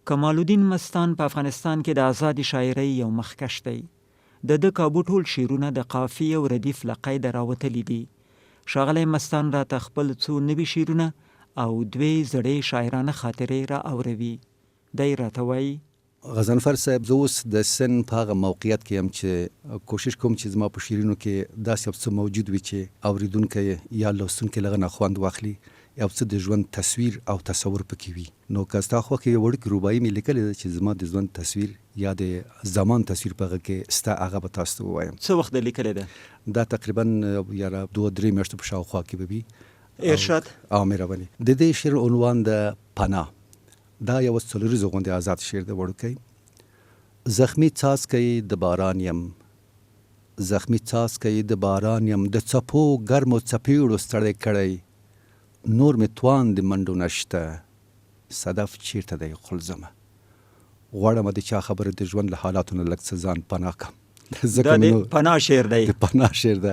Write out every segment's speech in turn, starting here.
کمال الدین مستان په افغانستان کې د آزادې شاعرۍ یو مخکش دی. د کابو ټول شعرونه د قافیې او ردیف له قیده راوتلي دي. ښاغلی مستان راته خپل څو نوي شعرونه او 2 زړې شاعرانه خاطرې را اوروي. دی راته وایي: غضنفر صاحب، زه اوس د سن په هغه موقعیت کې یم چې کوشش کوم چې زما په شعرونو کې داسې یو څه موجود وي چې اورېدونکی یا لوستونکی له هغه نه خوند واخلي، یو څه د ژوند تصویر او تصور پکې وي. نو که ستا خوښه یو وړوکې روبایي مې لیکلې ده چې زما د ژوند تصویر یا د زمان تصویر په هغه کې ستا، هغه به تاسو ته ووایم. څه وخت ده لیکلې ده؟ دا تقریبا یاره 2-3 میاشتو په شاوخوا کې به وي. ارشاد مهرباني. د دې شعر عنوان د پناه. دا یو څلوریزه غوندې آزاد شعر دی وړوکی. زخمی څاڅکی د باران یم، زخمی څاڅکی د باران یم، د څپو ګرمو څپېړو ستړی کړی، نور مې توان د منډو نشته، صدف چیرته دی خلزمه. غواړم د چا خبره د ژوند له حالاتو نه لږ څه ځان پناه کړم. دا د پناه شعر دی. د پناه شعر ده،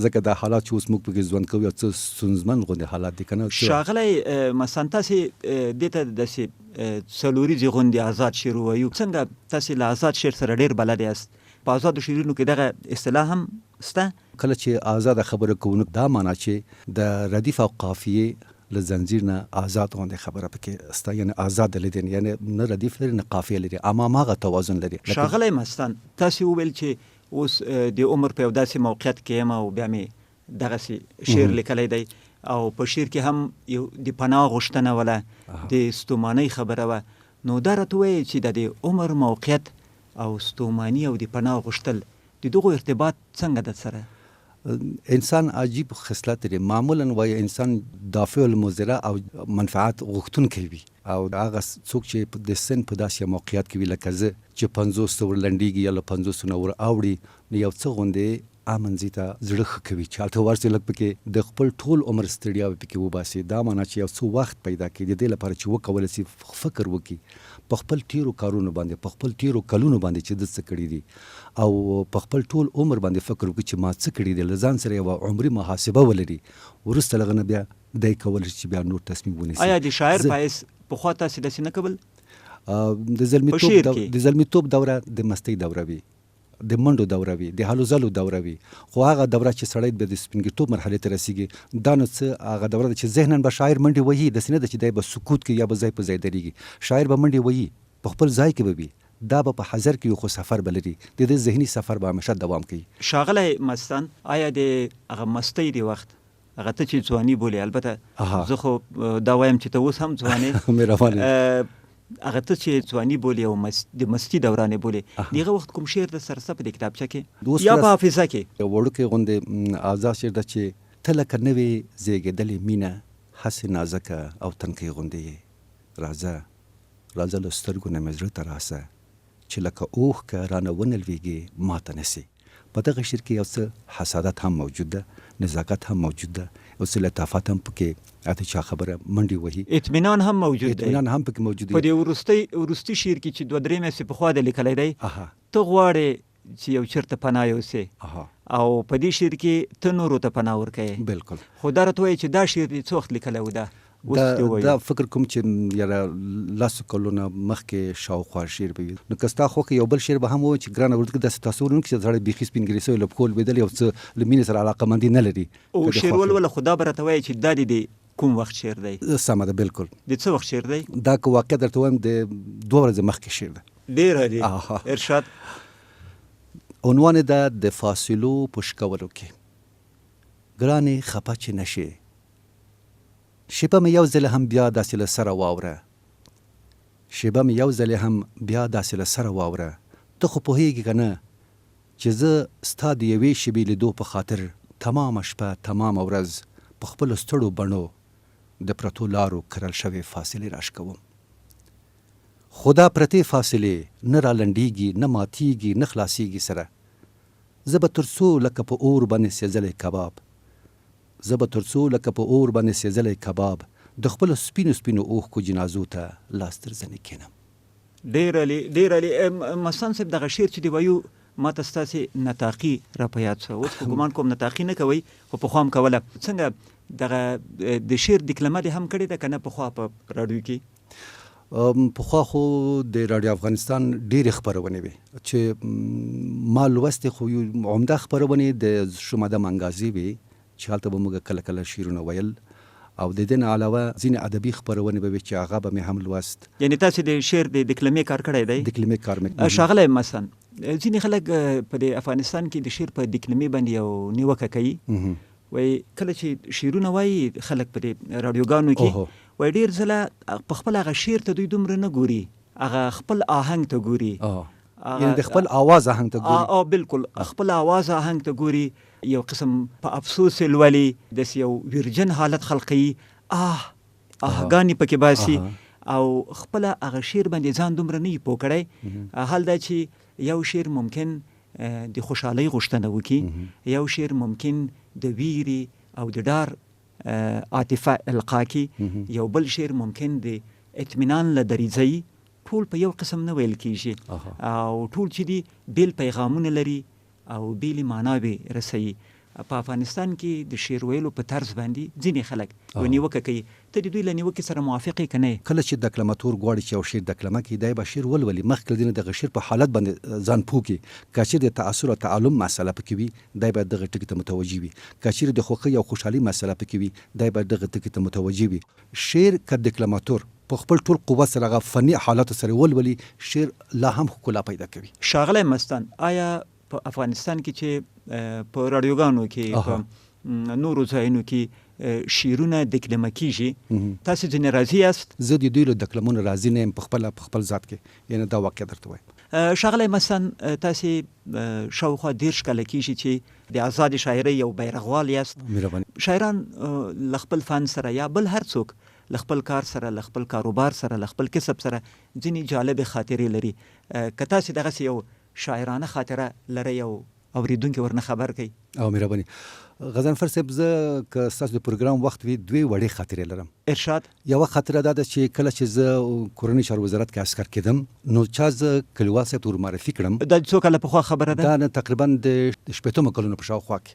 ځکه دا حالات چې اوس موږ پکې ژوند کوو یو څه ستونزمن غوندې حالات دي که نه. ښاغلی مستان، تاسې دې ته داسې څلوریزې غوندې آزاد شعر ووایو. څنګه تاسې له آزاد شعر سره ډېر بلد یاست؟ په آزادو شعرونو کې دغه اصطلاح هم شته؟ کله چې آزاده خبره کوو دا معنا چې د ردیف او قافیې له زنځیر نه آزاد غوندې خبره پکې شته، یعنی آزاد لیدل، یعنی نه ردیف لري نه قافیه لري، اما هماغه توازن لري. ښاغلی مستان، تاسې وویل چې اوس د عمر په یو داسې موقعیت کې یم او بیا مې دغسې شعر لیکلی دی، او په شعر کې هم یو د پناه غوښتنه وله، د ستومانۍ خبره وه. نو دا راته ووایي چې د عمر موقعیت او ستوماني او د پناه غوښتل د دغو ارتباط څنګه ده سره؟ انسان عجیب خصلت لري. معمولا وایي انسان دافع المضره او منفعت غوښتونکی وي، او هغه څوک چې د سن په داسې موقعیت کې وي لکه زه چې 50 ور لنډېږي یا له 50 نه ور اوړي، نو یو څه غوندې امنځي ته زړه ښه کوي چې هلته ورسې لږ پکې د خپل ټول عمر ستړیاوې پکې وباسي. دا معنا چې یو څه وخت پیدا کړي د دې لپاره چې وکولی سي فکر وکړي په خپل تیرو کارونو باندې، په خپل تیرو کلونو باندې چې د څه کړي دي، او په خپل ټول عمر باندې فکر وکړي چې ما څه کړي دي، له ځان سره یوه عمري محاسبه ولري. وروسته له هغه نه بیا دی کولی شي چې بیا نور تصمیم ونیسي. آیا د شاعر پایس پخوا تاسې داسې نه کول؟ د زلمیتوب دوره د مستۍ دوره وي، د منډو دوره وي، د هلو ځلو دوره وي، خو هغه دوره چې سړی به د سپینګیرتوب مرحلې ته رسېږي، دا نو څه هغه دوره ده چې ذهناً به شاعر منډې وهي، داسې نه ده چې دی به سکوت کوي یا به ځای په ځای درېږي. شاعر به منډې وهي، په خپل ځای کې به وي، دا به په حضر کې خو سفر به لري، د دې ذهني سفر به همیشه دوام کوي. ښاغلی مستان، آیا د هغه مستۍ د وخت هغه ته چې ځواني بولي، البته زه خو دا وایم چې ته اوس هم ځوانې مهرباني، هغه ته چې ځواني بولي او د مستي دورانې بولي، د هغه وخت کوم شعر در سره شته په دې کتابچه کې یا په حافظه کې؟ یو وړوکی غوندې آزاد شعر ده چې ته لکه نوې زیږېدلې مینه، هسې نازکه او تنکۍ غوندې یې، راځه راځه له سترګو نه مې زړه ته راسه، چې لکه اوښکه رانه ونلوېږي ماته نسي. په دغه شعر کې یو څه حسادت هم موجود ده، نزاکت هم موجود ده، یو څه لطافت هم پکې، د چا خبره منډې وهي، اطمینان هم موجود دی. اطمینان هم پکې موجود دی. په دې وروستي شعر کې چې 2-3 میاشتې پخوا د لیکلی دی، ته غواړې چې یو چېرته پناه یوسې، او په دې شعر کې ته نورو ته پناه ورکوې. بالکل. خو دا راته وایي چې دا شعر دې څه وخت لیکلی و؟ دا فکر کوم چې یاره 10 کلونه مخکې شاوخوا شعر به وي. نو که ستا خوښه یو بل شعر به هم ووایي چې ګرانه ورته داسې تصور نه کړي چې سړی بیخي سپین ګیري سوی له پښو لوېدلی، یو څه له مینې سره علاقهمندي نه لري. او شعر ولوله، خو دا به راته وایي چې دا د کوم وخت شعر دی؟ سمه ده، بالکل. د څه وخت شعر دی؟ دا که واقع درته وایم د 2 ورځې مخکې شعر ده. ډېر دی. ارشاد. عنوان ده د فاصلو په شکولو کې. ګرانې خفه چې نشې، شیبه مې یو ځل هم بیا داسې له سره واوره، شیبه مې یو ځل هم بیا داسې له سره واوره، ته خو پوهېږي که نه چې زه ستا د یوې شیبې لیدو په خاطر تمامه شپه تمامه ورځ په خپلو ستړو بڼو د پرتو لارو کرل شوې فاصلې راشکوم. خو دا پرتې فاصلې نه رالنډېږي، نه ماتېږي، نه خلاصېږي سره. زه به تر څو لکه په اور باندې سېځلی کباب، زه به تر څو لکه په اور باندې سېځلی کباب، د خپلو سپینو سپینو اوښکو جنازو ته لاس تر زنې کښېنم. ډېر علي، ډېر علي. مستان صاحب، دغه شعر چې دی وایو ما ته ستاسې نطاقي را په یاد شوه. اوس خو ګمان کوم نطاقي نه کوئ، خو پخوا هم کوله. څنګه دغه د شعر ډیکلمه دې هم کړې ده که نه پخوا په راډیو کې؟ پخوا خو د رادیو افغانستان ډېرې خپرونې وې چې ما لوستې، خو یو عمده خپرونې د شوماده منګازي وې چې هلته به موږ کله کله شعرونه ویل، او د دې نه علاوه ځینې ادبي خپرونې به وې چې هغه به مې هم لوست. یعنې تاسې د شعر د کلمې کار کړی دی؟ د کلمې کار مې ښاغلی مثلا ځینې خلک په د افغانستان کې د شعر په د کلمې باندې یو نیوکه کوي، وایي کله چې شعرونه وایي خلک په د رادیوګانو کې وایي ډېر ځله په خپل هغه شعر ته دوی دومره نه ګوري، هغه خپل آهنګ ته ګوري، یعنې د خپل آواز آهنګ ته ګوري. بالکل خپل آواز آهنګ ته ګوري، یو قسم په افسوس لولي، داسې یو ویرجن حالت خلقوي، آهګانې پکې باسي، او خپل هغه شعر باندې ځان دومره نه وي پوه کړی. حال دا چې یو شعر ممکن د خوشحالۍ غوښتنه وکړي، یو شعر ممکن د ویري او د ډار عاطفه القا کی، یو بل شعر ممکن د اطمینان له دریځي، ټول په یو قسم نه ویل کیږي، او ټول چې دي بیل پیغامونه لري او بیل معناوې رسوي. په افغانستان کې د شعر ویلو په طرز باندې ځینې خلک نیوکه کوي. ته د دوی له نیوکې سره موافق یې که نه؟ کله چې دکلماتور غواړي چې یو شعر دکلمه کړي، دی به شعر ولولي، مخکې له دې نه دغه شعر په حالت باندې ځان پوه کړي. که چېرې د تأثر او تعلم مسله پکې وي، دی باید دغه ټکي ته متوجه وي. که چېرې د خوښۍ او خوشحالۍ مسله پکې وي، دی باید دغه ټکي ته متوجه وي. شعر که دکلماتور په خپل ټول قوت سره هغه فني حالاتو سره ولولي، شعر لا هم ښکلا پیدا کوي. ښاغلی مستان، آیا په افغانستان کې چې په رادیوګانو کې په نورو ځایونو کې شعرونه دکلمه کیږي، تاسې ځینې راضي یاست؟ زه د دوی له دکلمونو راضي نه یم په خپل ذات کې، یعنې دا واقع درته وایم. ښاغلی مستان، تاسې شاوخوا 13 کاله کیږي چې د آزاد شاعرۍ یو بیرغوال یاست. مهرباني. شاعران له خپل فن سره یا بل هر څوک له خپل کار سره، له خپل کاروبار سره، له خپل کسب سره ځینې جالبې خاطرې لري. که تاسې دغسې یو شاعرانه خاطره لرئ او اورېدونکي ورنه خبر کوي؟ او مهرباني. غضنفر صاحب، زه که ستاسو د پروګرام وخت وي 2 وړې خاطرې لرم. ارشاد. یوه خاطره دا ده چې کله چې زه کورنۍ چارو وزارت کې عسکر کېدم، نو چا زه کلیوال صاحب ته ورمعرفي کړم. دا څو کاله پخوا خبره ده؟ دا تقریبا د 80 کلونو په شاوخوا کې.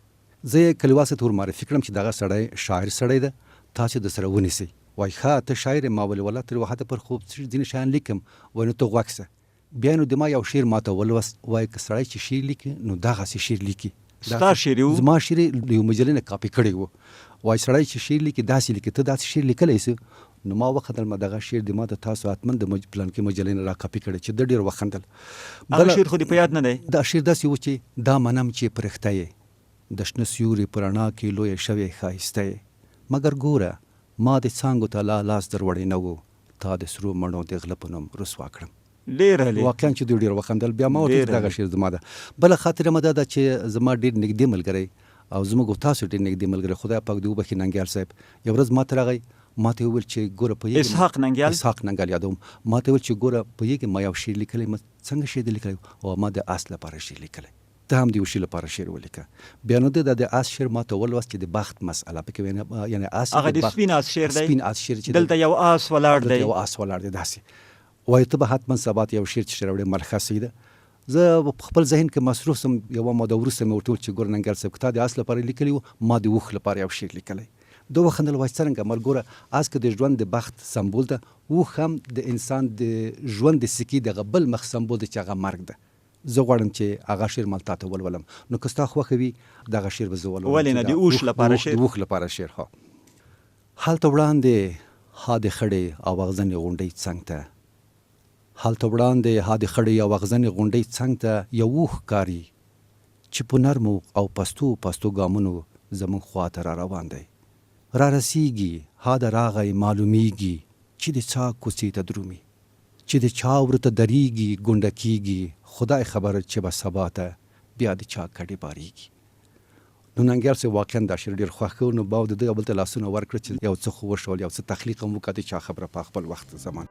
زه یې کلیوال صاحب ته ورمعرفي کړم چې دغه سړی شاعر سړی ده، تاسې د سره ونیسئ. وایي ښه ته شاعر یې؟ ما ویل والله تر وخته پر خوب ځینې شیان لیکم. وایي نو ته غوږ شه. بیا نو د ما یو شعر ماته ولوست. وایي که سړی چې شعر لیکي نو دغسې شعر لیکي. ستا شعر و؟ زما شعر یې یو مجلې نه کاپي کړی و. وایي سړی چې شعر لیکي داسې لیکي، ته داسې شعر لیکلی سې؟ نو ما وخندل، ما دغه شعر د ما د تاسو حتما د پلانکي مجلې نه را کاپي کړی، چې ده ډېر وخندل. هغه شعر خو دې په یاد نه دی؟ دا شعر داسې و چې دا منم چې پرښته یې، د شنه سیوري په رڼا کې لویه شوې ښایسته یې، مګر ګوره ما د څانګو ته لاس در وړی نه و، تا د سرو مڼو د غله په نوم رسوا کړم. ډېر واقعا چې دوی ډېر وخندل. بیا ما ورته دغه شعر زما ده. بله خاطره مې دا ده چې زما ډېر نږدې ملګری او زموږ تاسو ډېر نږدې ملګری، خدای پاک دې وبخښي، ننګیال صاحب، یو ورځ ما ته راغی، ما ته وویل چې ګوره په اسحاق ننګیال یادوم. ما ته وویل چې ګوره پوهېږې ما یو شعر لیکلی. ما څنګه شعر دې لیکلی؟ او ما د آس لپاره شعر لیکلی. ته هم د یو شي لپاره شعر ولیکه. بیا نو د آس شعر ما ته ولوست چې د بخت مسئله پکې، یعنې آس هغه د سپین آس شعر دی؟ سپین آس شعر چې دلته یو آس ولاړ دی. یو آس ولاړ دی داسې. وایي ته به حتما سبا ته یو شعر چې راوړې مرخص ده. زه په خپل ذهن کې مصروف سم. یوه موده وروسته مې ورته وویل چې ګوره ننګیال صاحب، که تا د آس لپاره لیکلی و، ما د اوښ لپاره یو شعر لیکلی. ده وخندل. وایي څرنګه؟ مګر ګوره آس که د ژوند د بخت سمبول ده، اوښ هم د انسان د ژوند د سکې دغه بل مخ سمبول ده چې هغه مرګ ده. زه غواړم چې هغه شعر مال تا ته ولولم. نو که ستا خوښه وي دغه شعر به زه ولولم. ولې نه؟ د اوښ لپاره شعر؟ د اوښ لپاره شعر. هلته وړاندې ها د خړې او اغزنې غونډۍ څنګ ته، هلته وړاندې ها د خړې او اغزنې غونډۍ څنګ ته یو اوښ ښکاري چې په نرمو او پستو ګامونو زموږ خواته را روان دی. را رسیږي ها د راغی معلومیږي چې د چا کوڅې ته درومي، چې د چا ورته دریږي ګونډه کیږي، خدای خبر چې به سبا ته بیا د چا کډې باریږي. نو ننګیال صاحب واقعا دا شعر ډېر خوښ کړ. نو باو د ده یو بل ته لاسونه ورکړه چې یو څه خو وشول، یو څه تخلیق هم وکړه، د چا خبره په خپل وخت زمان.